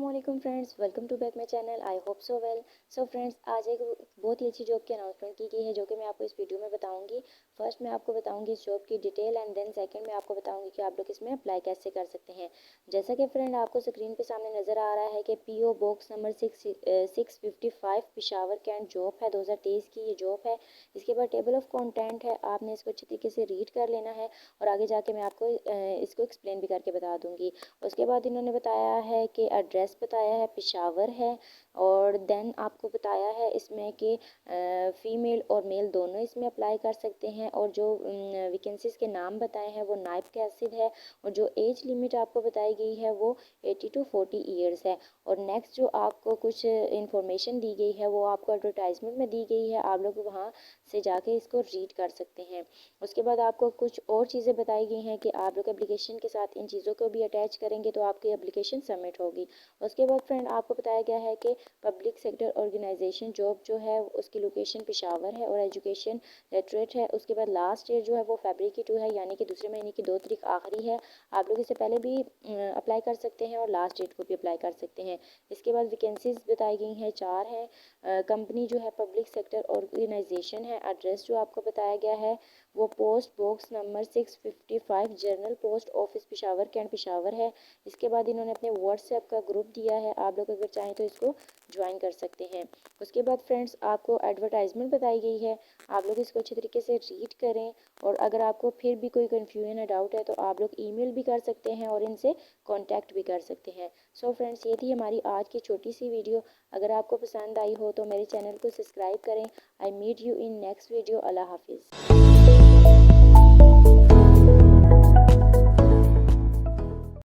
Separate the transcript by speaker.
Speaker 1: अस्सलामुअलैकुम friends, welcome to back my channel. I hope so well. So friends, आज एक बहुत ही अच्छी जॉब की अनाउंसमेंट की गई है जो कि मैं आपको इस वीडियो में बताऊंगी। फर्स्ट मैं आपको बताऊंगी इस जॉब की डिटेल एंड देन सेकंड मैं आपको बताऊंगी कि आप लोग इसमें अप्लाई कैसे कर सकते हैं। जैसा कि फ्रेंड आपको स्क्रीन पे सामने नज़र आ रहा है कि PO box number 655 Peshawar cantt job है, 2023 की ये जॉब है। इसके बाद टेबल ऑफ कंटेंट है, आपने इसको अच्छी तरीके से रीड कर लेना है और आगे जाके मैं आपको इसको एक्सप्लेन भी करके बता दूंगी। उसके बाद इन्होंने बताया है कि एड्रेस बताया है पेशावर है, और देन आपको बताया है इसमें कि फ़ीमेल और मेल दोनों इसमें अप्लाई कर सकते हैं। और जो वैकेंसीज़ के नाम बताए हैं वो नाइफ कैसिड है, और जो एज लिमिट आपको बताई गई है वो 80 टू 40 ईयर्स है। और नेक्स्ट जो आपको कुछ इंफॉर्मेशन दी गई है वो आपको एडवर्टाइजमेंट में दी गई है, आप लोग वहाँ से जाके इसको रीड कर सकते हैं। उसके बाद आपको कुछ और चीज़ें बताई गई हैं कि आप लोग एप्लीकेशन के साथ इन चीज़ों को भी अटैच करेंगे तो आपकी एप्लीकेशन सबमिट होगी। उसके बाद फ्रेंड आपको बताया गया है कि पब्लिक सेक्टर ऑर्गेनाइजेशन जॉब जो है उसकी लोकेशन पेशावर है और एजुकेशन लेटरेट है। उसके बाद लास्ट डेट जो है वो फरवरी की 2 है, यानी कि दूसरे महीने की 2 तारीख आखिरी है। आप लोग इससे पहले भी अप्लाई कर सकते हैं और लास्ट डेट को भी अप्लाई कर सकते हैं। इसके बाद वैकेंसीज बताई गई हैं 4 हैं। कंपनी जो है पब्लिक सेक्टर ऑर्गेनाइजेशन है। एड्रेस जो आपको बताया गया है वो post box number 655 general post office Peshawar cantt Peshawar है। इसके बाद इन्होंने अपने व्हाट्सएप का ग्रुप दिया है, आप लोग अगर चाहें तो इसको ज्वाइन कर सकते हैं। उसके बाद फ्रेंड्स आपको एडवर्टाइजमेंट बताई गई है, आप लोग इसको अच्छे तरीके से रीड करें। और अगर आपको फिर भी कोई कन्फ्यूजन या डाउट है तो आप लोग ईमेल भी कर सकते हैं और इनसे कांटेक्ट भी कर सकते हैं। सो फ्रेंड्स, ये थी हमारी आज की छोटी सी वीडियो। अगर आपको पसंद आई हो तो मेरे चैनल को सब्सक्राइब करें। I meet you in next video. अल्लाह हाफिज़।